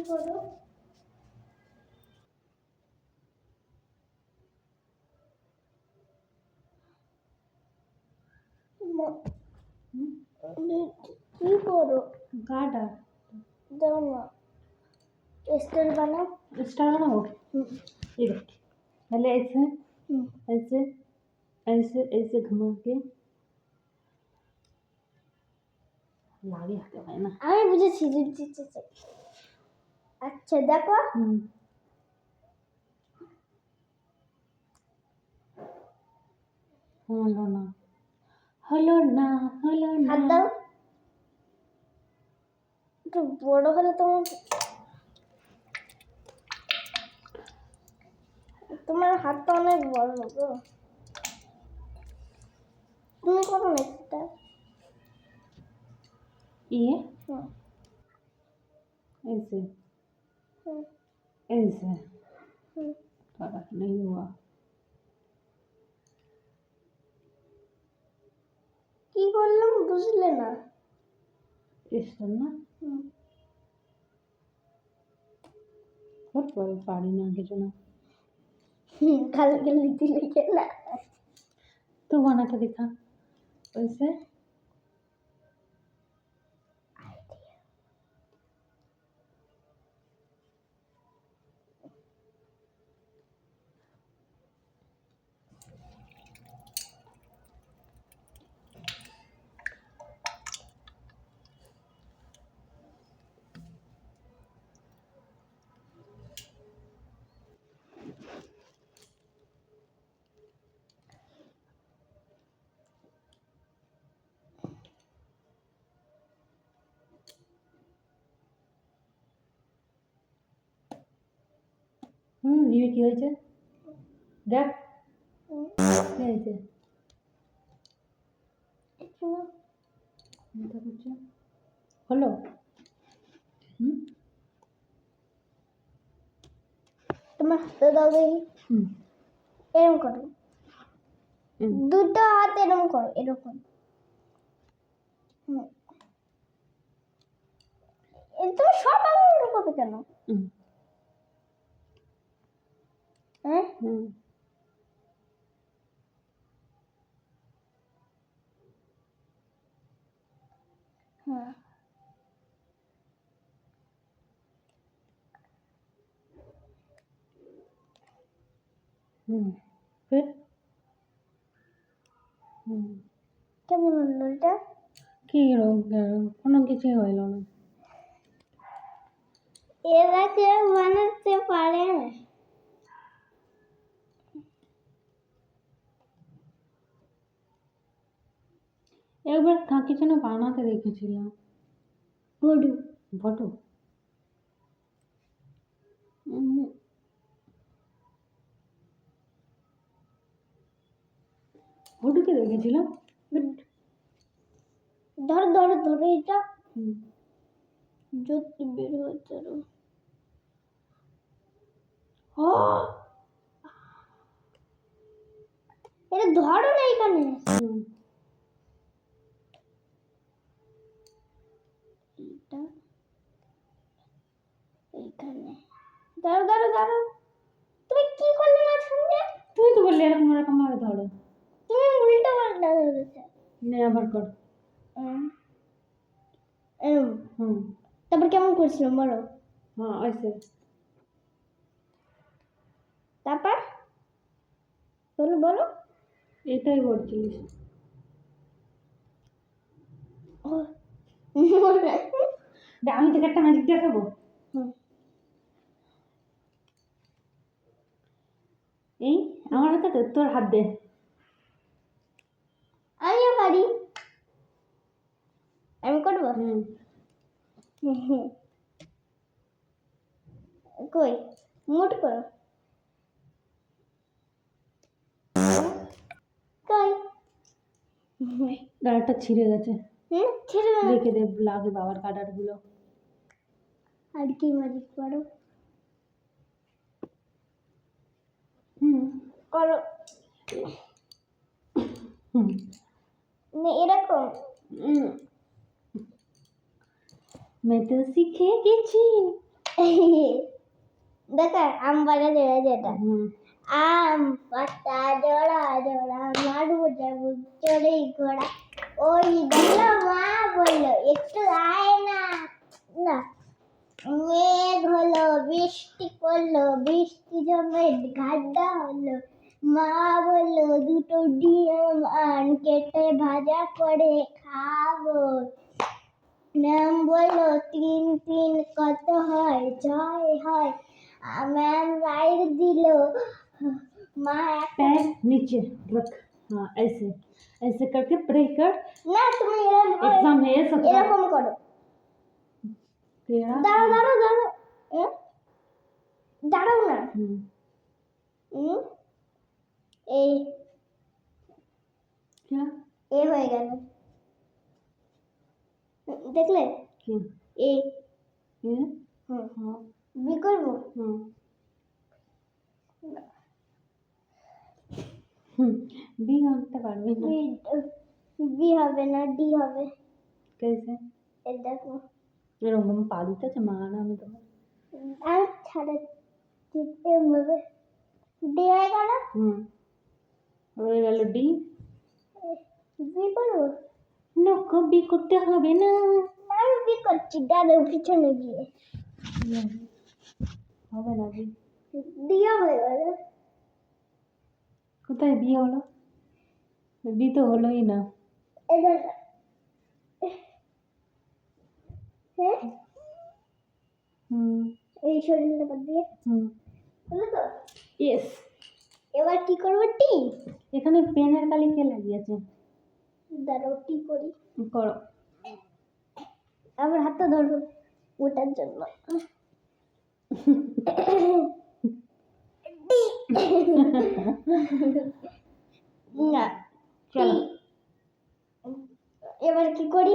করো? কি করো? गार्डर দাও না, স্টার বানাও। स्टार बनाओ। ये देख, पहले ऐसे ऐसे ऐसे ऐसे घुमा के लागे हटे भाई ना। আমি বুঝেছি বুঝেছি। আচ্ছা দেখো, হলো না হলো না হলো না। হাত দাও। একটু বড় হলে তোমার হাতটা অনেক বড় গো। তুমি করো না এটা। ये হুম, ऐसे হুম, ऐसे হুম। नहीं हुआ। কি করলাম বুঝলে না? इस तरह ना হুম। बहुत बड़ी पानी ना के जो ना কালকে লিখতে লিখে না। तो बना के दिखा वैसे। ये কি হয়েছে দেখ কি হয়েছে এটা করছে হলো। তোমার হাতে দাও দেখি। এরকম করো, দুটো হাত এরকম করো, এরকম। তুমি সব আঙুল করবে কেন? হ্যাঁ, হ্যাঁ। फिर কেমন হলো এটা? কি কোনো কিছুই হইল না। এরা কেউ বানাতে পারে না। একবার কাকে যেন বানাতে দেখেছিলাম। বড়ু বটু বটুকে দেখেছিলাম। ধরো ধরো ধরো এটা যদি বের হচ্ছে। এটা ধরো না এখানে। এটা এইখানে ধরো ধরো ধরো। তুমি কি করলে মাঝখানে? তুই তো বললি এরকম এরকম ভাবে ধরো। তুমি উল্টো পাল্টা ধরেছো। নে আবার কর। তারপর কেমন করছিলাম বলো? হ্যাঁ ऐसे তারপর বলো বলো। এটাই করছিলিস। আমি তোকে একটা ম্যাজিক দেখাবো। এই আমার হাতে তো তোর হাত দে। আমিও পারি। আমি করবো। কই মুট করো। কই ডালটা ছিঁড়ে গেছে। ছেড়ে দাও। দেখে দে লাগে বাবার কাটার গুলো। আর কি ম্যাজিক করো? করো এরকম। मैं तो सीखे গেছি। দেখো আম বাগানে রয়েছে এটা হুম আম পাতা জোড়া জোড়া মারু যাবো চড়ে ঘোড়া ওই গেল মা বললো একটু আয় না না মেঘ হলো বৃষ্টি করলো বৃষ্টি জমে গাড্ডা হলো মা বললো দুটো ডিম আন কেটে ভাজা করে খাবো ম্যাম বললো 3 3 কত হয় 6 হয় ম্যাम राइट दिलो माँ पैर नीचे रख हाँ ऐसे ऐसे करके प्रे कर ना तुम एग्जाम है ये सब এরকম করো तेरा দাঁড়াও দাঁড়াও দাঁড়াও দাঁড়াও না হুম এই क्या এ হয়ে গেল দেখলে क्या এ ये হুম हाँ বি করবো हाँ बी आंकते पारबी ना বি হবে না ডি হবে कैसे এই দেখো এরকম পা দিতেছে মা না আমি তোমার আর ছাড়া দিতে হবে ডি হয়ে গেল হয়ে গেল ডি বি করবো নখ বি করতে হবে না আমি বি করছি দাদা পিছনে গিয়ে হবে না বি দিয়া হয়ে গেল কোথায় বি হলো বি তো হলোই না এই দেখো হ্যাঁ এই শরীরটা বাদ দিয়ে হলো তো ইয়েস এবার কি করবো টি এখানে পেনের কালি কে লাগিয়েছে দাঁড়াও টি করি করো আমার হাতটা ধরবো ওটার জন্য না চলো এবার কি করি